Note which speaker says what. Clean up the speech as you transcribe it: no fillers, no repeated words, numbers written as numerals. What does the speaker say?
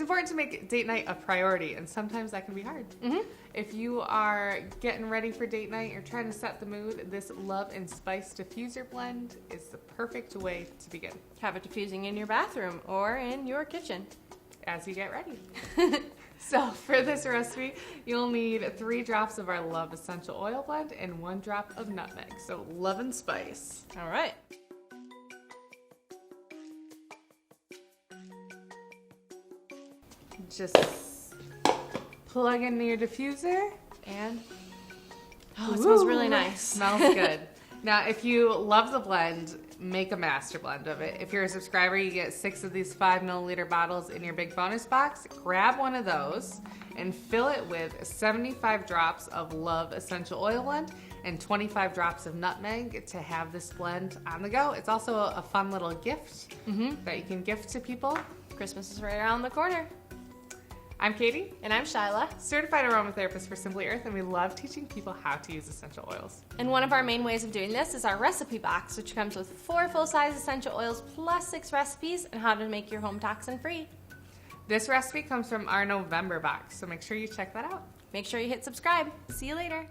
Speaker 1: important to make date night a priority, and sometimes that can be hard. If you are getting ready for date night, you're trying to set the mood, this Love and Spice Diffuser Blend is the perfect way to begin.
Speaker 2: Have it diffusing in your bathroom or in your kitchen
Speaker 1: as you get ready. So for this recipe, you'll need 3 drops of our Love Essential Oil blend and 1 drop of nutmeg. So love and spice.
Speaker 2: All right.
Speaker 1: Just plug in your diffuser and
Speaker 2: oh, it smells really nice.
Speaker 1: Smells good. Now, if you love the blend, make a master blend of it. If you're a subscriber, you get 6 of these 5 milliliter bottles in your big bonus box. Grab one of those and fill it with 75 drops of Love Essential Oil blend and 25 drops of nutmeg to have this blend on the go. It's also a fun little gift that you can gift to people.
Speaker 2: Christmas is right around the corner.
Speaker 1: I'm Katie.
Speaker 2: And I'm Shyla.
Speaker 1: Certified aromatherapist for Simply Earth, and we love teaching people how to use essential oils.
Speaker 2: And one of our main ways of doing this is our recipe box, which comes with 4 full-size essential oils plus 6 recipes on how to make your home toxin-free.
Speaker 1: This recipe comes from our November box, so make sure you check that out.
Speaker 2: Make sure you hit subscribe. See you later.